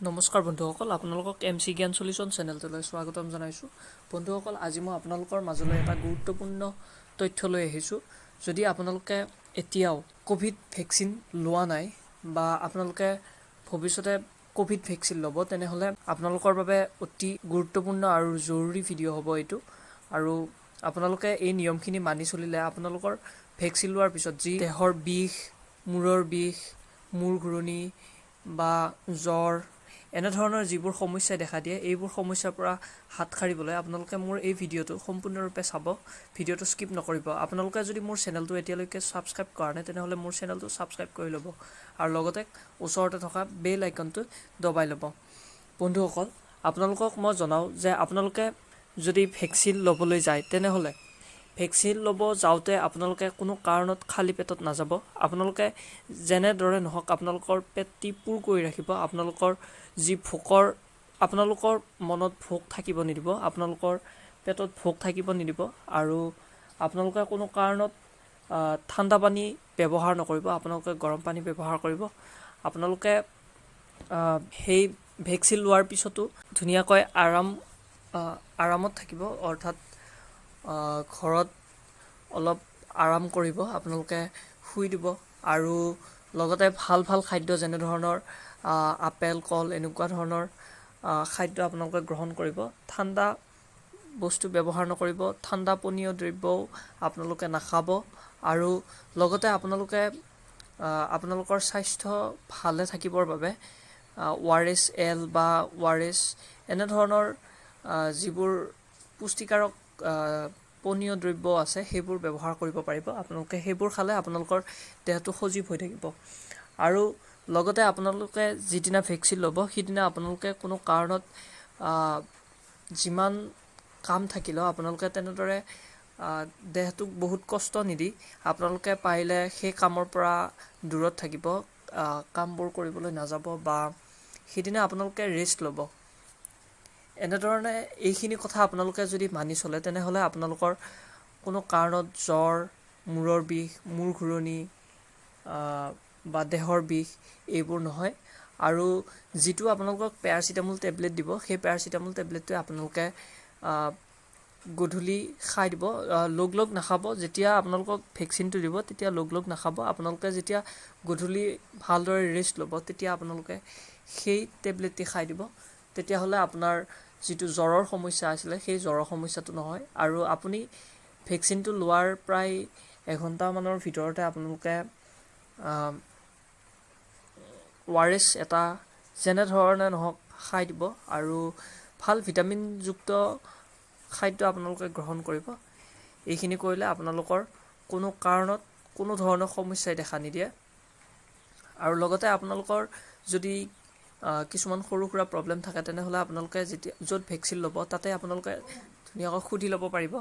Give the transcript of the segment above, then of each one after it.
নমস্কাৰ বন্ধুসকল, আপোনালোকক MC জ্ঞান সলিউশ্যন চেনেলটোলৈ স্বাগতম জনাইছোঁ। বন্ধুসকল, আজি মই আপোনালোকৰ মাজলৈ এটা গুৰুত্বপূৰ্ণ তথ্য লৈ আহিছোঁ। যদি আপোনালোকে এতিয়াও কোভিড ভেকচিন লোৱা নাই বা আপোনালোকে ভৱিষ্যতে কোভিড ভেকচিন ল'ব, তেনেহ'লে আপোনালোকৰ বাবে অতি গুৰুত্বপূৰ্ণ আৰু জৰুৰী ভিডিঅ' হ'ব এইটো। আৰু আপোনালোকে এই নিয়মখিনি মানি চলিলে আপোনালোকৰ ভেকচিন লোৱাৰ পিছত যি দেহৰ বিষ, মূৰৰ বিষ, মূৰ ঘূৰণি বা জ্বৰ এনেধৰণৰ যিবোৰ সমস্যাই দেখা দিয়ে, এইবোৰ সমস্যাৰ পৰা হাত সাৰিবলৈ আপোনালোকে মোৰ এই ভিডিঅ'টো সম্পূৰ্ণৰূপে চাব। ভিডিঅ'টো স্কিপ নকৰিব। আপোনালোকে যদি মোৰ চেনেলটো এতিয়ালৈকে ছাবস্ক্ৰাইব কৰা নাই, তেনেহ'লে মোৰ চেনেলটো ছাবস্ক্ৰাইব কৰি ল'ব আৰু লগতে ওচৰতে থকা বেল আইকনটো দবাই ল'ব। বন্ধুসকল, আপোনালোকক মই জনাওঁ যে আপোনালোকে যদি ভেকচিন ল'বলৈ যায়, তেনেহ'লে ভেকচিন ল'ব যাওঁতে আপোনালোকে কোনো কাৰণত খালী পেটত নাযাব। আপোনালোকে যেনেদৰে নহওক আপোনালোকৰ পেটটি পূৰ কৰি ৰাখিব। আপোনালোকৰ যি ভোকৰ আপোনালোকৰ মনত ভোক থাকিব নিদিব, আপোনালোকৰ পেটত ভোক থাকিব নিদিব আৰু আপোনালোকে কোনো কাৰণত ঠাণ্ডা পানী ব্যৱহাৰ নকৰিব, আপোনালোকে গৰম পানী ব্যৱহাৰ কৰিব। আপোনালোকে সেই ভেকচিন লোৱাৰ পিছতো ধুনীয়াকৈ আৰামত থাকিব, অৰ্থাৎ ঘৰত অলপ আৰাম কৰিব, আপোনালোকে শুই দিব আৰু লগতে ভাল খাদ্য যেনেধৰণৰ আপেল, কল এনেকুৱা ধৰণৰ খাদ্য আপোনালোকে গ্ৰহণ কৰিব। ঠাণ্ডা বস্তু ব্যৱহাৰ নকৰিব, ঠাণ্ডা পানীয় দ্ৰব্যও আপোনালোকে নাখাব আৰু লগতে আপোনালোকে আপোনালোকৰ স্বাস্থ্য ভালে থাকিবৰ বাবে ORS বা ORS এনেধৰণৰ যিবোৰ পুষ্টিকাৰক পানীয় দ্ৰব্য আছে সেইবোৰ ব্যৱহাৰ কৰিব পাৰিব। আপোনালোকে সেইবোৰ খালে আপোনালোকৰ দেহটো সজীৱ হৈ থাকিব। আৰু লগতে আপোনালোকে যিদিনা ভেকচিন ল'ব, সিদিনা আপোনালোকে কোনো কাৰণত যিমান কাম থাকিলেও আপোনালোকে তেনেদৰে দেহটোক বহুত কষ্ট নিদি আপোনালোকে পাৰিলে সেই কামৰ পৰা দূৰত থাকিব, কামবোৰ কৰিবলৈ নাযাব বা সিদিনা আপোনালোকে ৰেষ্ট ল'ব। এনেধৰণে এইখিনি কথা আপোনালোকে যদি মানি চলে, তেনেহ'লে আপোনালোকৰ কোনো কাৰণত জ্বৰ, মূৰৰ বিষ, মূৰ ঘূৰণি বা দেহৰ বিষ এইবোৰ নহয়। আৰু যিটো আপোনালোকক পেৰাচিটামল টেবলেট দিব, সেই পেৰাচিটামল টেবলেটটোৱে আপোনালোকে গধূলি খাই দিব। লগ নাখাব। যেতিয়া আপোনালোকক ভেকচিনটো দিব তেতিয়া লগ নাখাব। আপোনালোকে যেতিয়া গধূলি ভালদৰে ৰেষ্ট ল'ব, তেতিয়া আপোনালোকে সেই টেবলেটটি খাই দিব। তেতিয়াহ'লে আপোনাৰ যিটো জ্বৰৰ সমস্যা আছিলে, সেই জ্বৰৰ সমস্যাটো নহয়। আৰু আপুনি ভেকচিনটো লোৱাৰ প্ৰায় এঘণ্টামানৰ ভিতৰতে আপোনালোকে ORS এটা যেনেধৰণে নহওক খাই দিব আৰু ভাল ভিটামিনযুক্ত খাদ্য আপোনালোকে গ্ৰহণ কৰিব। এইখিনি কৰিলে আপোনালোকৰ কোনো কাৰণত কোনো ধৰণৰ সমস্যাই দেখা নিদিয়ে। আৰু লগতে আপোনালোকৰ যদি কিছুমান সৰু সুৰা প্ৰব্লেম থাকে, তেনেহ'লে আপোনালোকে য'ত ভেকচিন ল'ব তাতে আপোনালোকে ধুনীয়াকৈ সুধি ল'ব পাৰিব।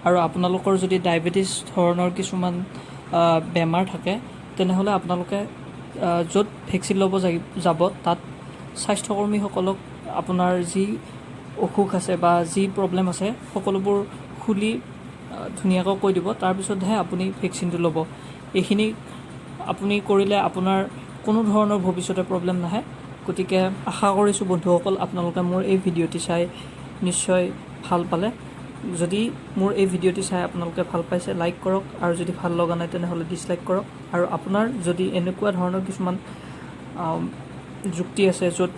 আৰু আপোনালোকৰ যদি ডায়েবেটিছ ধৰণৰ কিছুমান বেমাৰ থাকে, তেনেহ'লে আপোনালোকে য'ত ভেকচিন ল'ব যাব তাত স্বাস্থ্যকৰ্মীসকলক আপোনাৰ যি অসুখ আছে বা যি প্ৰব্লেম আছে সকলোবোৰ খুলি ধুনীয়াকৈ কৈ দিব। তাৰপিছতহে আপুনি ভেকচিনটো ল'ব। এইখিনি আপুনি কৰিলে আপোনাৰ কোনো ধৰণৰ ভৱিষ্যতে প্ৰব্লেম নাহে। গতিকে আশা কৰিছোঁ বন্ধুসকল, আপোনালোকে মোৰ এই ভিডিঅ'টি চাই নিশ্চয় ভাল পালে। যদি মোৰ এই ভিডিঅ'টি চাই আপোনালোকে ভাল পাইছে, লাইক কৰক, আৰু যদি ভাল লগা নাই তেনেহ'লে ডিছলাইক কৰক। আৰু আপোনাৰ যদি এনেকুৱা ধৰণৰ কিছুমান যুক্তি আছে য'ত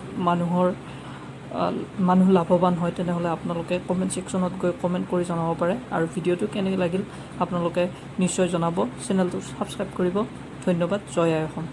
মানুহ লাভৱান হয়, তেনেহ'লে আপোনালোকে কমেণ্ট ছেকশ্যনত গৈ কমেণ্ট কৰি জনাব পাৰে। আৰু ভিডিঅ'টো কেনেকৈ লাগিল আপোনালোকে নিশ্চয় জনাব। চেনেলটো ছাবস্ক্ৰাইব কৰিব। ধন্যবাদ। জয় আই অসম।